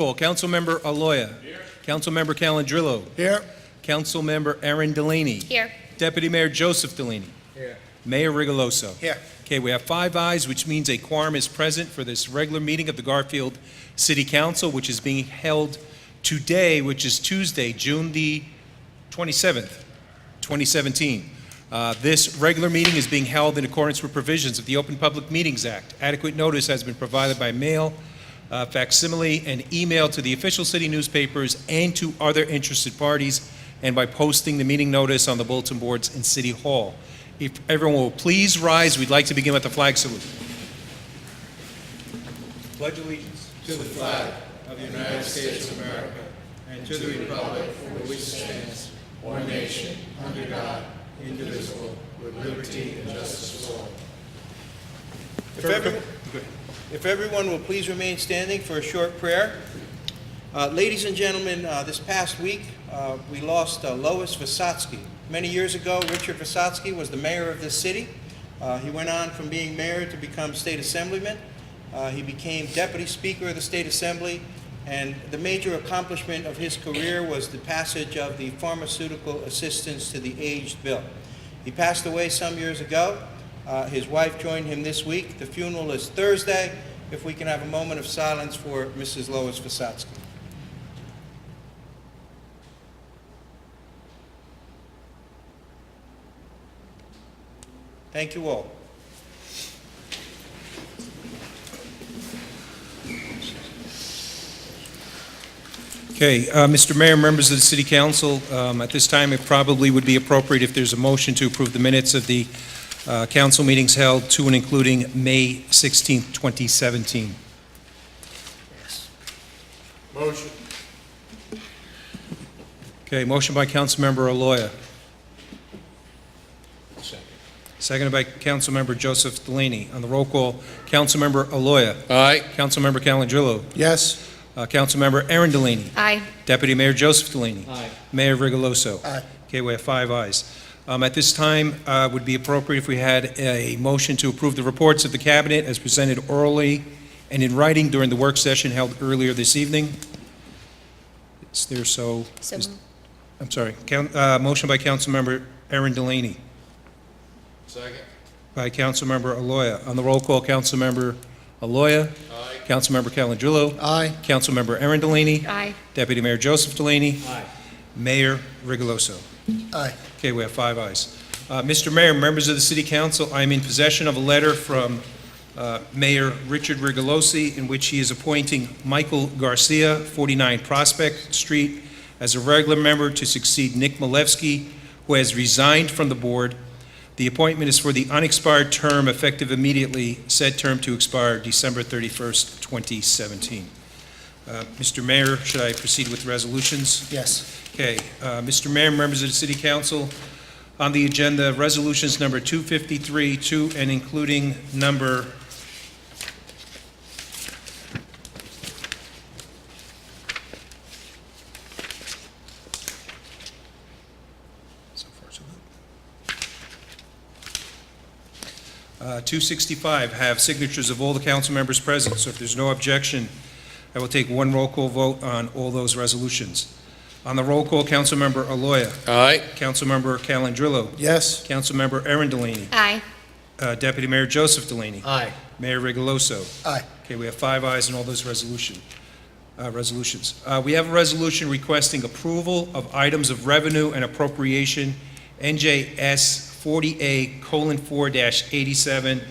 Call. Councilmember Aloya. Here. Councilmember Calandrillo. Here. Councilmember Aaron Delaney. Here. Deputy Mayor Joseph Delaney. Here. Mayor Rigoloso. Here. Okay, we have 5 ayes, which means a quorum is present for this regular meeting of the Garfield City Council, which is being held today, which is Tuesday, June the 27th, 2017. This regular meeting is being held in accordance with provisions of the Open Public Meetings Act. Adequate notice has been provided by mail, facsimile, and email to the official city newspapers and to other interested parties, and by posting the meeting notice on the bulletin boards in City Hall. If everyone will please rise, we'd like to begin with the flag salute. Pledge allegiance To the flag of the United States of America and to the republic for which it stands, one nation, under God, indivisible, with liberty and justice for all. If everyone will please remain standing for a short prayer. Ladies and gentlemen, this past week we lost Lois Visotsky. Many years ago, Richard Visotsky was the mayor of this city. He went on from being mayor to become state assemblyman. He became deputy speaker of the state assembly, and the major accomplishment of his career was the passage of the Pharmaceutical Assistance to the Aged bill. He passed away some years ago. His wife joined him this week. The funeral is Thursday. If we can have a moment of silence for Mrs. Lois Visotsky. Thank you all. Okay, Mr. Mayor, members of the City Council, at this time it probably would be appropriate if there's a motion to approve the minutes of the council meetings held to and including May 16th, 2017. Motion. Okay, motion by Councilmember Aloya. Second. Seconded by Councilmember Joseph Delaney. On the roll call, Councilmember Aloya. Aye. Councilmember Calandrillo. Yes. Councilmember Aaron Delaney. Aye. Deputy Mayor Joseph Delaney. Aye. Mayor Rigoloso. Aye. Okay, we have 5 ayes. At this time, would be appropriate if we had a motion to approve the reports of the Cabinet as presented orally and in writing during the work session held earlier this evening. Is there so? So moved. I'm sorry. Motion by Councilmember Aaron Delaney. Second. By Councilmember Aloya. On the roll call, Councilmember Aloya. Aye. Councilmember Calandrillo. Aye. Councilmember Aaron Delaney. Aye. Deputy Mayor Joseph Delaney. Aye. Mayor Rigoloso. Aye. Okay, we have 5 ayes. Mr. Mayor, members of the City Council, I am in possession of a letter from Mayor Richard Rigolosi in which he is appointing Michael Garcia, 49 Prospect Street, as a regular member to succeed Nick Malevsky, who has resigned from the board. The appointment is for the unexpired term effective immediately, said term to expire December 31st, 2017. Mr. Mayor, should I proceed with resolutions? Yes. Okay, Mr. Mayor, members of the City Council, on the agenda, resolutions number 253, and including number so far so good. 265 have signatures of all the council members present, so if there's no objection, I will take one roll call vote on all those resolutions. On the roll call, Councilmember Aloya. Aye. Councilmember Calandrillo. Yes. Councilmember Aaron Delaney. Aye. Deputy Mayor Joseph Delaney. Aye. Mayor Rigoloso. Aye. Okay, we have 5 ayes on all those resolutions. We have a resolution requesting approval of items of revenue and appropriation, NJS 40A:4-87.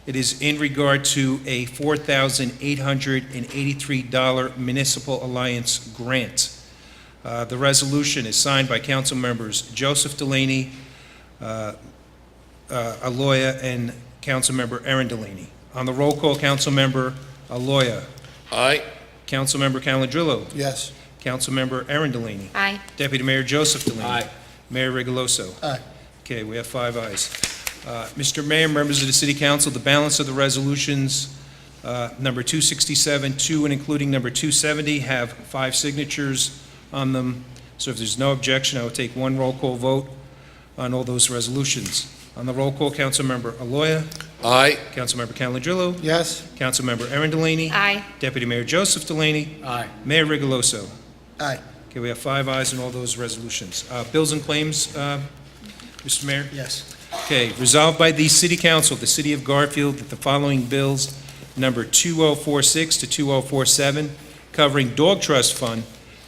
It is in regard to a $4,883 Municipal Alliance grant. The resolution is signed by council members Joseph Delaney, Aloya, and Councilmember Aaron Delaney. On the roll call, Councilmember Aloya. Aye. Councilmember Calandrillo. Yes. Councilmember Aaron Delaney. Aye. Deputy Mayor Joseph Delaney. Aye. Mayor Rigoloso. Aye. Okay, we have 5 ayes. Mr. Mayor, members of the City Council, the balance of the resolutions, number 267, and including number 270, have 5 signatures on them. So if there's no objection, I will take one roll call vote on all those resolutions. On the roll call, Councilmember Aloya. Aye. Councilmember Calandrillo. Yes. Councilmember Erin Delaney. Aye. Deputy Mayor Joseph Delaney. Aye. Mayor Rigoloso. Aye. Okay, we have 5 ayes on all those resolutions. Bills and claims, Mr. Mayor? Yes. Okay, resolved by the City Council of the City of Garfield that the following bills, number 2046 to 2047, covering Dog Trust Fund,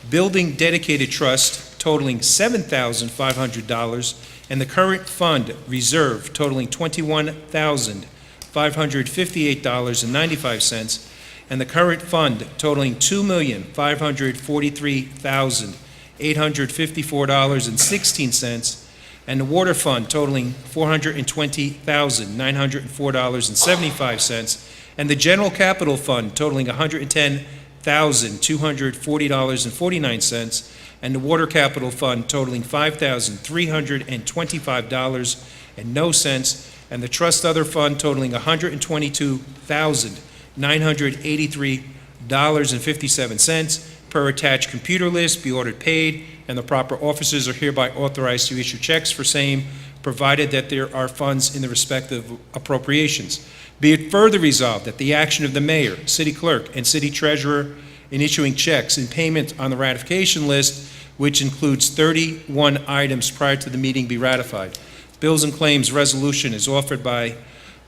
Building Dedicated Trust totaling $7,500, and the current fund reserve totaling $21,558.95, and the current fund totaling $2,543,854.16, and the water fund totaling $420,904.75, and the general capital fund totaling $110,240.49, and the water capital fund totaling $5,325.00, and the trust other fund totaling $122,983.57 per attached computer list be ordered paid, and the proper officers are hereby authorized to issue checks for same, provided that there are funds in the respective appropriations. Be it further resolved that the action of the mayor, city clerk, and city treasurer in issuing checks in payment on the ratification list, which includes 31 items prior to the meeting, be ratified. Bills and claims resolution is offered by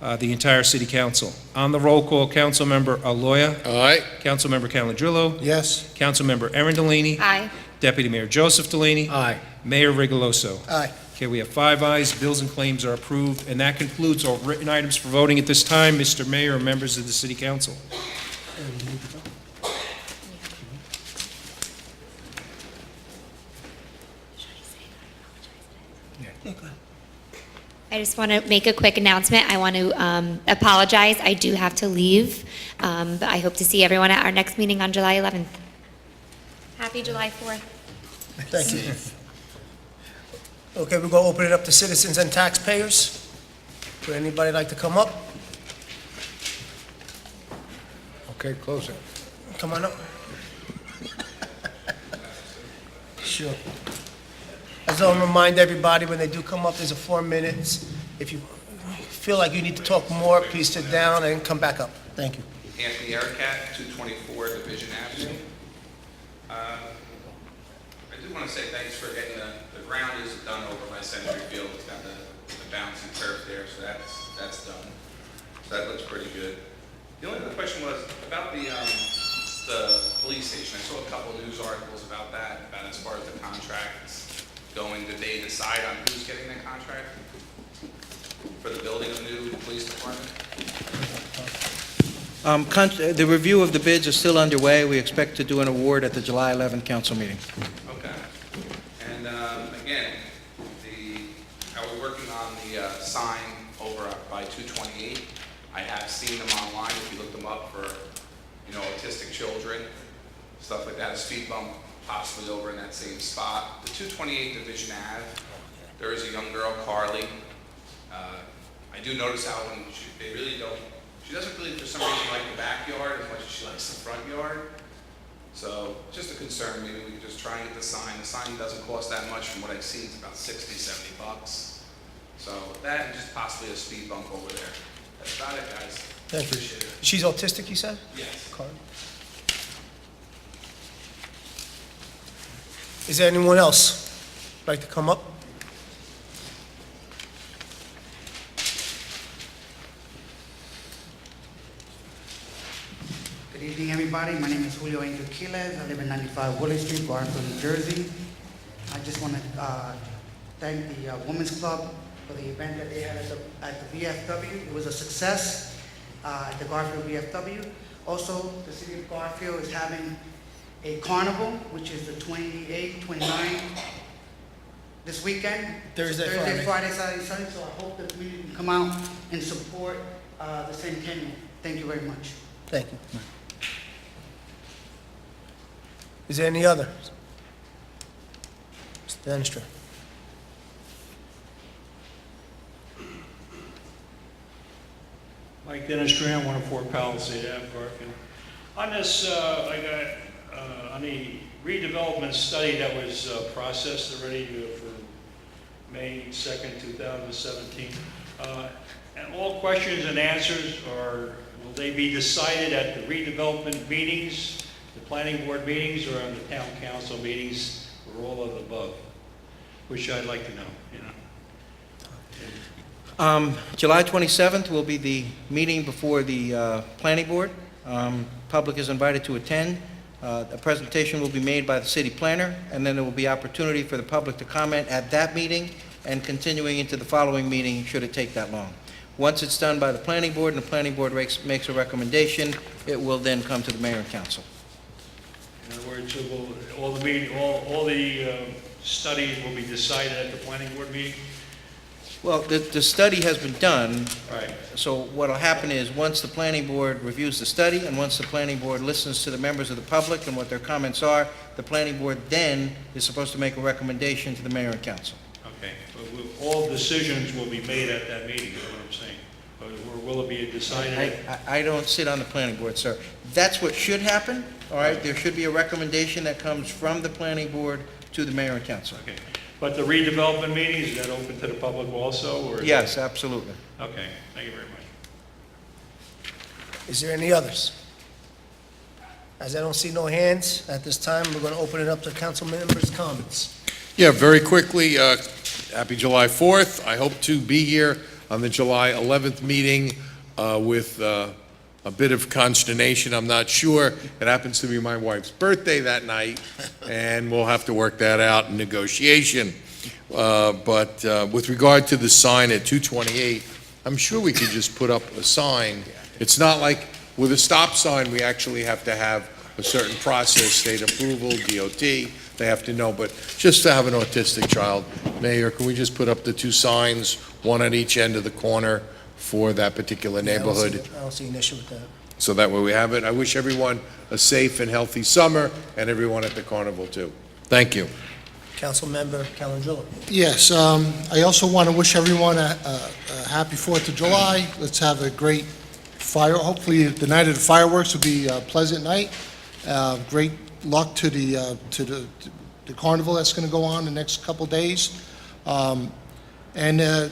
the entire city council. On the roll call, Councilmember Aloya. Aye. Councilmember Calandrillo. Yes. Councilmember Erin Delaney. Aye. Deputy Mayor Joseph Delaney. Aye. Mayor Rigoloso. Aye. Okay, we have 5 ayes. Bills and claims are approved, and that concludes all written items for voting at this time. Mr. Mayor and members of the city council. I just want to make a quick announcement. I want to apologize. I do have to leave, but I hope to see everyone at our next meeting on July 11th. Happy July 4th. Thank you. Okay, we're going to open it up to citizens and taxpayers. Would anybody like to come up? Okay, close it. Come on up. Sure. I just want to remind everybody, when they do come up, there's a 4 minutes. If you feel like you need to talk more, please sit down and come back up. Thank you. Anthony Ericat, 224 Division Avenue. I do want to say thanks for getting the ground is done over by Century Field. It's got the bouncy turf there, so that's done. So that looks pretty good. The only other question was about the police station. I saw a couple news articles about that, about as far as the contracts going. Did they decide on who's getting the contract for the building of the new police department? The review of the bids is still underway. We expect to do an award at the July 11th council meeting. Okay. And again, how we're working on the sign over by 228. I have seen them online. If you look them up for, autistic children, stuff like that, a speed bump possibly over in that same spot. The 228 Division Ave, there is a young girl, Carly. I do notice how when they really don't. She doesn't really, for some reason, like the backyard as much as she likes the front yard. So, just a concern, maybe we could just try and get the sign. The sign doesn't cost that much from what I've seen. It's about 60, 70 bucks. So, that and just possibly a speed bump over there. That's about it, guys. Thank you. Appreciate it. She's autistic, you said? Yes. Carl? Is there anyone else like to come up? Good evening, everybody. My name is Julio Angel Quiles. I live in 95 Willow Street, Garfield, New Jersey. I just want to thank the Women's Club for the event that they had at the VFW. It was a success at the Garfield VFW. Also, the city of Garfield is having a carnival, which is the 28th, 29th, this weekend. Thursday, Friday, Saturday, Sunday. So I hope that we can come out and support the centennial. Thank you very much. Thank you. Is there any other? Mr. Denstra. Mike Dennis Strand, 104 Palisade Ave, Garfield. On this, on the redevelopment study that was processed already for May 2nd, 2017, And all questions and answers will they be decided at the redevelopment meetings, the planning board meetings, or on the town council meetings, or all of the above? Which I'd like to know, you know. July 27th will be the meeting before the planning board. Public is invited to attend. A presentation will be made by the city planner, and then there will be opportunity for the public to comment at that meeting and continuing into the following meeting, should it take that long. Once it's done by the planning board and the planning board makes a recommendation, it will then come to the mayor and council. In other words, all the studies will be decided at the planning board meeting? Well, the study has been done. Right. So what'll happen is, once the planning board reviews the study, and once the planning board listens to the members of the public and what their comments are, the planning board then is supposed to make a recommendation to the mayor and council. Okay, but all decisions will be made at that meeting, is what I'm saying. Or will it be decided? I don't sit on the planning board, sir. That's what should happen, all right? There should be a recommendation that comes from the planning board to the mayor and council. Okay, but the redevelopment meeting, is that open to the public also, or? Yes, absolutely. Okay, thank you very much. Is there any others? As I don't see no hands at this time, we're going to open it up to council members' comments. Yeah, very quickly, happy July 4th. I hope to be here on the July 11th meeting with a bit of consternation. I'm not sure. It happens to be my wife's birthday that night, and we'll have to work that out in negotiation. But with regard to the sign at 228, I'm sure we could just put up a sign. It's not like with a stop sign, we actually have to have a certain process, state approval, DOT, they have to know. But just to have an autistic child, Mayor, can we just put up the two signs, one at each end of the corner for that particular neighborhood? I don't see an issue with that. So that way we have it. I wish everyone a safe and healthy summer, and everyone at the carnival too. Thank you. Councilmember Calendrillo. Yes, I also want to wish everyone a happy 4th of July. Let's have a great hopefully the night of the fireworks will be a pleasant night. Great luck to the carnival that's going to go on the next couple days. And the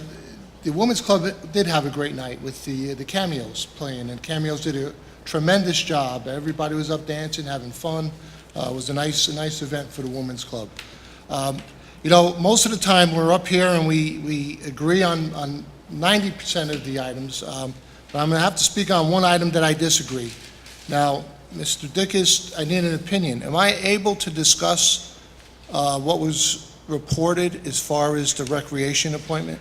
Women's Club did have a great night with the Cameos playing, and Cameos did a tremendous job. Everybody was up dancing, having fun. It was a nice event for the Women's Club. You know, most of the time we're up here and we agree on 90% of the items, but I'm going to have to speak on one item that I disagree. Now, Mr. Dickus, I need an opinion. Am I able to discuss what was reported as far as the recreation appointment?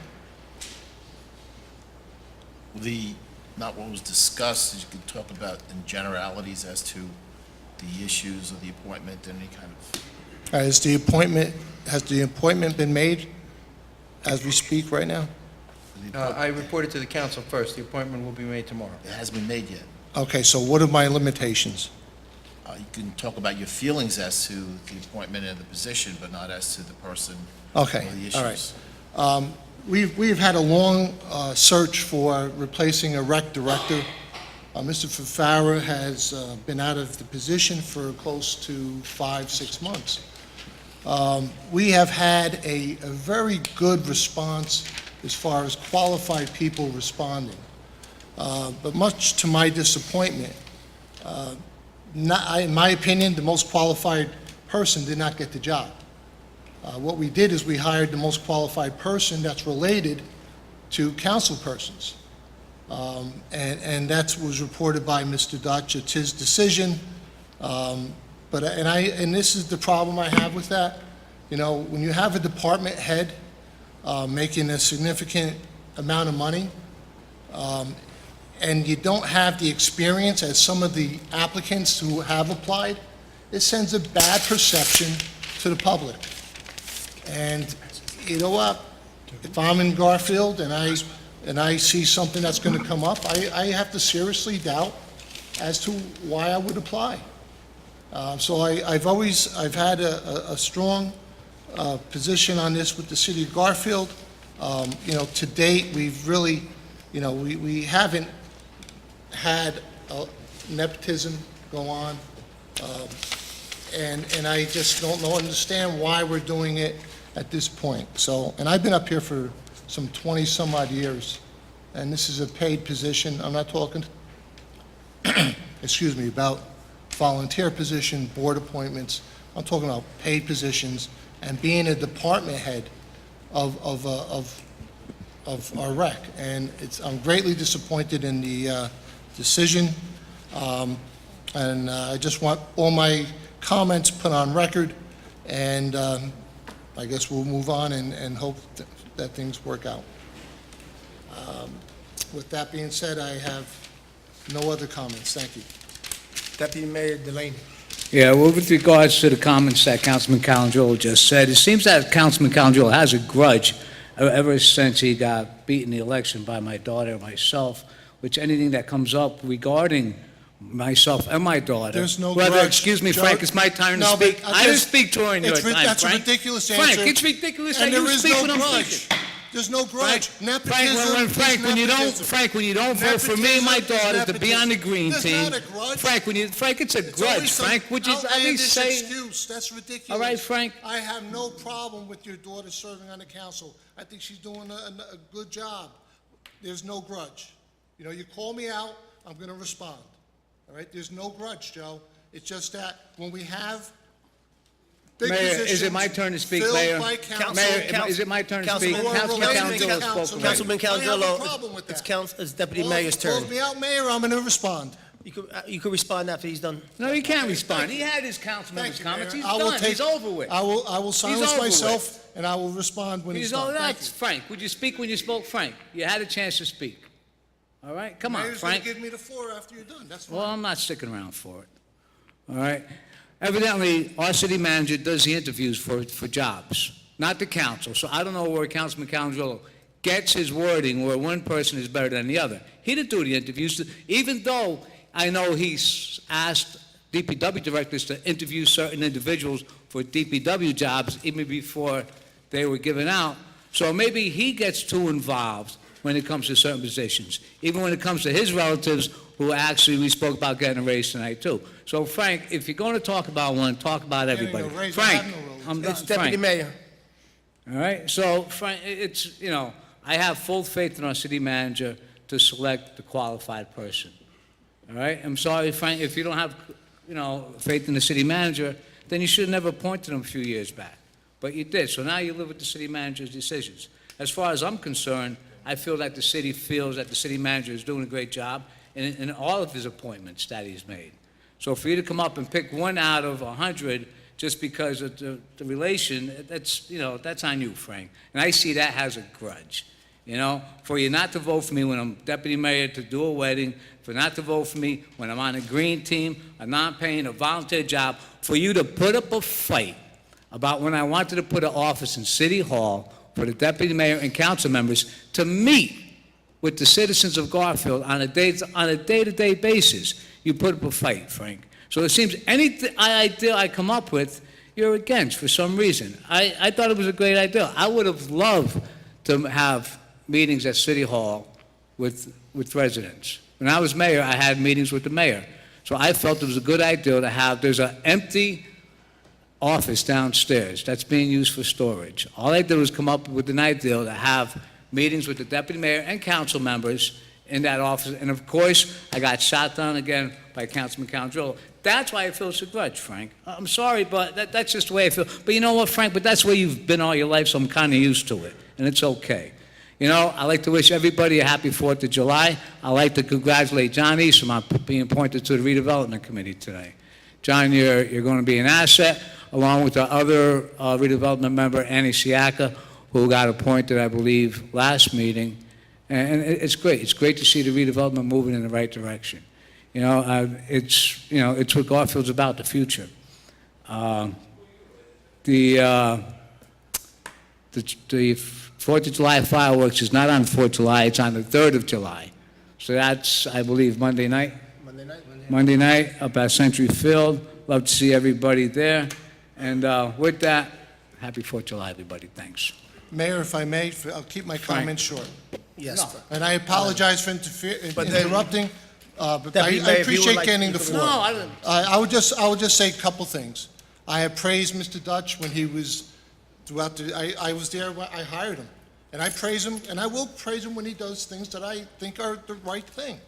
Not what was discussed, you could talk about in generalities as to the issues of the appointment, any kind of... Has the appointment been made as we speak right now? I reported to the council first. The appointment will be made tomorrow. It hasn't been made yet. Okay, so what are my limitations? You can talk about your feelings as to the appointment and the position, but not as to the person Okay, or the all issues. right. We've had a long search for replacing a rec director. Mr. Fafara has been out of the position for close to 5-6 months. We have had a very good response as far as qualified people responding. But much to my disappointment, in my opinion, the most qualified person did not get the job. What we did is we hired the most qualified person that's related to council persons. And that was reported by Mr. Dutch. It's his decision. And this is the problem I have with that. You know, when you have a department head making a significant amount of money, and you don't have the experience as some of the applicants who have applied, it sends a bad perception to the public. And you know what? If I'm in Garfield and I see something that's going to come up, I have to seriously doubt as to why I would apply. So I've had a strong position on this with the city of Garfield. You know, to date, we've really, you know, we haven't had nepotism go on, and I just don't understand why we're doing it at this point. So, and I've been up here for some 20-some odd years, and this is a paid position. I'm not talking, excuse me, about volunteer position, board appointments. I'm talking about paid positions and being a department head of our rec. And I'm greatly disappointed in the decision. And I just want all my comments put on record, and I guess we'll move on and hope that things work out. With that being said, I have no other comments. Thank you. Deputy Mayor Delaney. Yeah, well, with regards to the comments that Councilman Calangelo just said, it seems that Councilman Calangelo has a grudge ever since he got beaten in the election by my daughter and myself, which anything that comes up regarding myself and my daughter. There's no whether, grudge, excuse me, Joe. Frank, it's my turn to No, speak. but I didn't speak during your time, That's Frank. a ridiculous answer. Frank, it's ridiculous that And you there is speak no when I'm grudge. speaking. There's no grudge. Frank, Nepotism Frank, is when you don't, nepotism. Frank, when you don't vote for me and my Nepotism is daughter to be on the green There's team, not a grudge. Frank, it's a It's grudge. always some Frank, would you at least outlandish say? excuse. That's ridiculous. All right, Frank. I have no problem with your daughter serving on the council. I think she's doing a good job. There's no grudge. You know, you call me out, I'm going to respond. All right? There's no grudge, Joe. It's just that when we have big Mayor, positions is it my turn to speak, filled Mayor? by council, Mayor, is it my turn to speak? Councilman- Councilman Councilman- Calangelo Councilman- spoke already. Councilman I have a Calangelo, problem with that. it's Deputy Well, Mayor's if he calls turn. me out, Mayor, I'm going to respond. You could respond after he's done. No, he can't respond. He had his council members' Thank you, comments. Mayor. He's I will done. take- He's over with. I will silence over with. myself, and I will respond when he's He's done. over. Thank That's you. Frank. Would you speak when you spoke, Frank? You had a chance to speak. All right? Come on, Mayor's going to Frank. give me the floor after you're done. That's Well, fine. I'm not sticking around for it. All right? Evidently, our city manager does the interviews for jobs, not the council. So I don't know where Councilman Calangelo gets his wording where one person is better than the other. He didn't do the interviews, even though I know he's asked DPW directors to interview certain individuals for DPW jobs even before they were given out. So maybe he gets too involved when it comes to certain positions, even when it comes to his relatives, who actually we spoke about getting a raise tonight too. So Frank, if you're going to talk about one, talk about Getting a everybody. raise, I Frank, have no relatives. I'm done. It's Deputy Frank. Mayor. All right, so Frank, it's, you know, I have full faith in our city manager to select the qualified person. All right, I'm sorry, Frank, if you don't have, you know, faith in the city manager, then you should have never appointed him a few years back. But you did, so now you live with the city manager's decisions. As far as I'm concerned, I feel that the city feels that the city manager is doing a great job in all of his appointments that he's made. So for you to come up and pick one out of 100 just because of the relation, that's, you know, that's on you, Frank. And I see that as a grudge. You know, for you not to vote for me when I'm deputy mayor to do a wedding, for not to vote for me when I'm on a green team, a non-paying, a volunteer job, for you to put up a fight about when I wanted to put an office in City Hall for the deputy mayor and council members to meet with the citizens of Garfield on a day-to-day basis. You put up a fight, Frank. So it seems any idea I come up with, you're against for some reason. I thought it was a great idea. I would have loved to have meetings at City Hall with residents. When I was mayor, I had meetings with the mayor. So I felt it was a good idea to have, there's an empty office downstairs that's being used for storage. All I did was come up with an idea to have meetings with the deputy mayor and council members in that office. And of course, I got shot down again by Councilman Calangelo. That's why I feel it's a grudge, Frank. I'm sorry, but that's just the way I feel. But you know what, Frank? But that's where you've been all your life, so I'm kind of used to it. And it's okay. You know, I'd like to wish everybody a happy 4th of July. I'd like to congratulate John Eastman on being appointed to the redevelopment committee today. John, you're going to be an asset, along with our other redevelopment member, Annie Siaka, who got appointed, I believe, last meeting. And it's great. It's great to see the redevelopment moving in the right direction. You know, it's what Garfield's about, the future. The 4th of July fireworks is not on 4th of July, it's on the 3rd of July. So that's, I believe, Monday night? Monday night up at Century Field. Love to see everybody there. And with that, happy 4th of July, everybody. Thanks. Mayor, if I may, I'll keep my Frank. comments short. Yes. No. And I apologize for But then- interrupting, but Deputy I Mayor, if you would appreciate like- getting you the could- floor. No, I didn't. I would just say a couple things. I have praised Mr. Dutch when he was throughout I was there when I hired him. and I praise him, and I will praise him when he does things that I think are the right thing.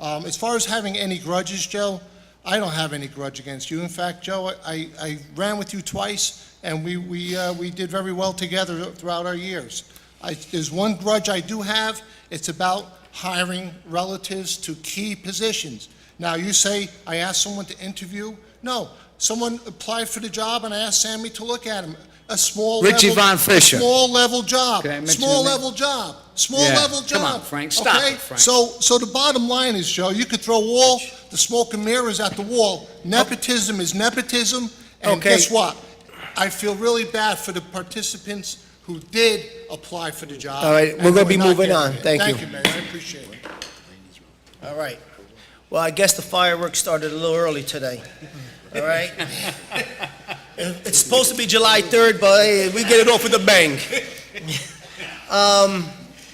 As far as having any grudges, Joe, I don't have any grudge against you. In fact, Joe, I ran with you twice, and we did very well together throughout our years. There's one grudge I do have. It's about hiring relatives to key positions. Now, you say I asked someone to interview. No, someone applied for the job, and I asked Sammy to look at him. A small Richie level, Von Fisher. A small level job. Can I mention Small the name? level job. Small Yeah. level job. Come on, Frank. Stop Okay? it, Frank. So the bottom line is, Joe, you could throw all the smoke and mirrors at the wall. Nepotism is nepotism, and Okay. guess what? I feel really bad for the participants who did apply for the job. All right, and we're gonna who be are not moving getting on. it. Thank you. Thank you, Mayor, I appreciate it. All right. Well, I guess the fireworks started a little early today. All right? It's supposed to be July 3rd, but hey, we get it off with a bang.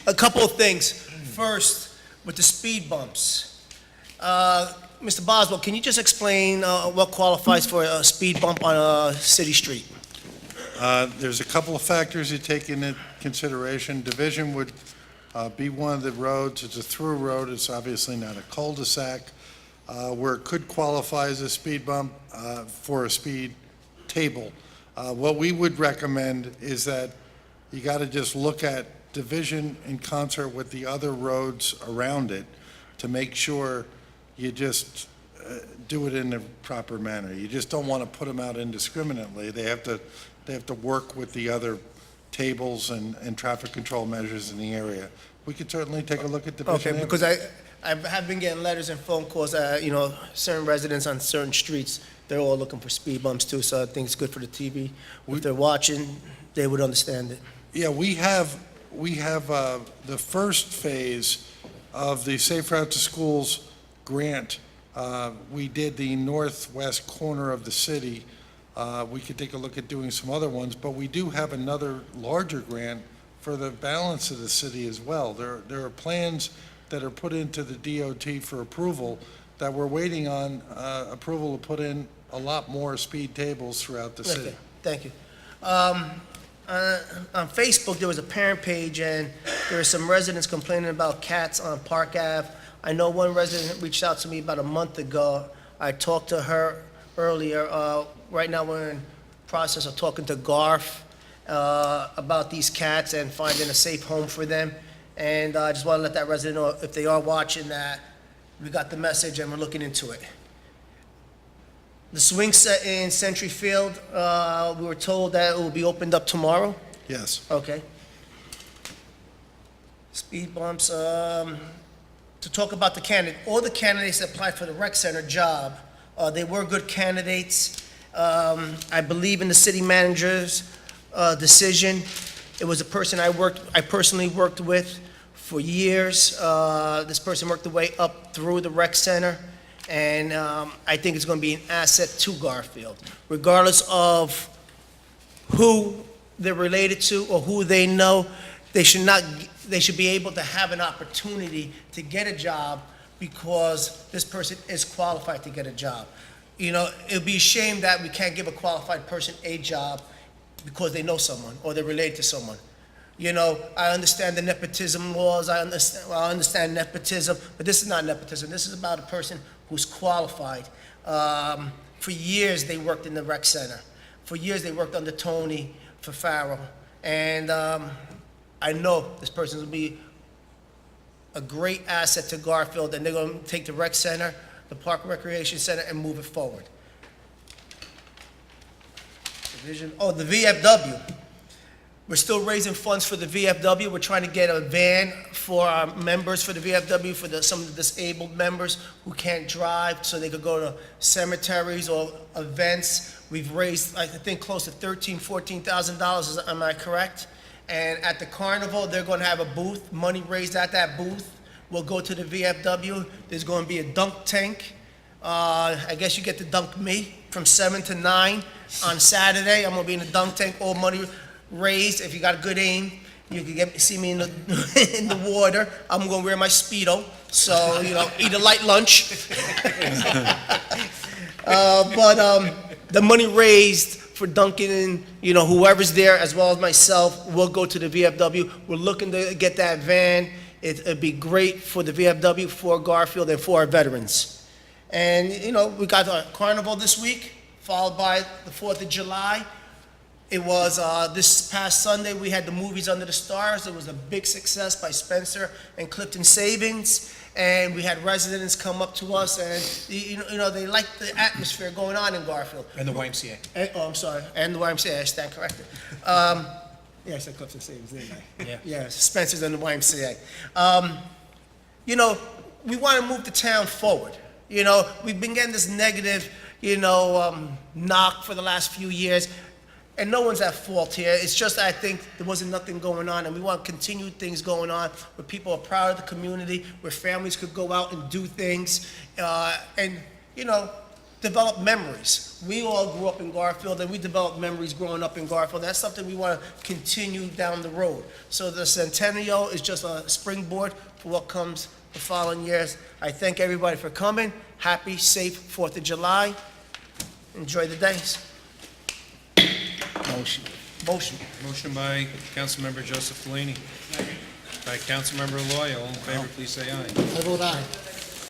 A couple of things. First, with the speed bumps. Mr. Boswell, can you just explain what qualifies for a speed bump on a city street? There's a couple of factors you take into consideration. Division would be one of the roads. It's a through road. It's obviously not a cul-de-sac, where it could qualify as a speed bump for a speed table. What we would recommend is that you got to just look at Division in concert with the other roads around it to make sure you just do it in a proper manner. You just don't want to put them out indiscriminately. They have to work with the other tables and traffic control measures in the area. We could certainly take a look at Division. Okay, because I have been getting letters and phone calls, certain residents on certain streets, they're all looking for speed bumps too, so I think it's good for the TV. If they're watching, they would understand it. Yeah, we have the first phase of the Safe Route to Schools grant. We did the northwest corner of the city. We could take a look at doing some other ones, but we do have another larger grant for the balance of the city as well. There are plans that are put into the DOT for approval that we're waiting on approval to put in a lot more speed tables throughout the city. Okay, thank you. On Facebook, there was a parent page, and there were some residents complaining about cats on Park Ave. I know one resident reached out to me about a month ago. I talked to her earlier. Right now, we're in the process of talking to Garf about these cats and finding a safe home for them. And I just want to let that resident know, if they are watching, that we got the message and we're looking into it. The swing set in Century Field, we were told that it will be opened up tomorrow. Yes. Okay. Speed bumps, to talk about the candidate, all the candidates that applied for the rec center job, they were good candidates. I believe in the city manager's decision. It was a person I personally worked with for years. This person worked their way up through the rec center, and I think it's going to be an asset to Garfield, regardless of who they're related to or who they know. They should be able to have an opportunity to get a job because this person is qualified to get a job. You know, it'd be a shame that we can't give a qualified person a job because they know someone or they're related to someone. You know, I understand the nepotism laws, I understand nepotism, but this is not nepotism. This is about a person who's qualified. For years, they worked in the rec center. For years, they worked under Tony for Farrell. And I know this person will be a great asset to Garfield, and they're going to take the rec center, the Park Recreation Center, and move it forward. The VFW. We're still raising funds for the VFW. We're trying to get a van for our members for the VFW, for some of the disabled members who can't drive, so they could go to cemeteries or events. We've raised, I think, close to $13,000, $14,000, am I correct? And at the carnival, they're going to have a booth. Money raised at that booth will go to the VFW. There's going to be a dunk tank. I guess you get to dunk me from 7 to 9 on Saturday. I'm going to be in the dunk tank, all money raised. If you got a good aim, you can see me in the water. I'm going to wear my Speedo, so, eat a light lunch. But the money raised for Duncan and, whoever's there, as well as myself, we'll go to the VFW. We're looking to get that van. It'd be great for the VFW, for Garfield, and for our veterans. And, we got our carnival this week, followed by the 4th of July. It was this past Sunday, we had the Movies Under the Stars. It was a big success by Spencer and Clifton Savings. And we had residents come up to us, and they liked the atmosphere going on in Garfield. And the YMCA. I'm sorry, and the YMCA, I stand corrected. Yeah, I said Clifton Savings, didn't I? Yeah. Yeah, Spencer's and the YMCA. We want to move the town forward. We've been getting this negative, knock for the last few years. And no one's at fault here. It's just, I think, there wasn't nothing going on, and we want to continue things going on where people are proud of the community, where families could go out and do things, and, develop memories. We all grew up in Garfield, and we developed memories growing up in Garfield. That's something we want to continue down the road. So the Centennial is just a springboard for what comes the following years. I thank everybody for coming. Happy, safe 4th of July. Enjoy the days. Motion by Councilmember Joseph Delaney. By Councilmember Loy. All in favor, please say aye. I vote aye.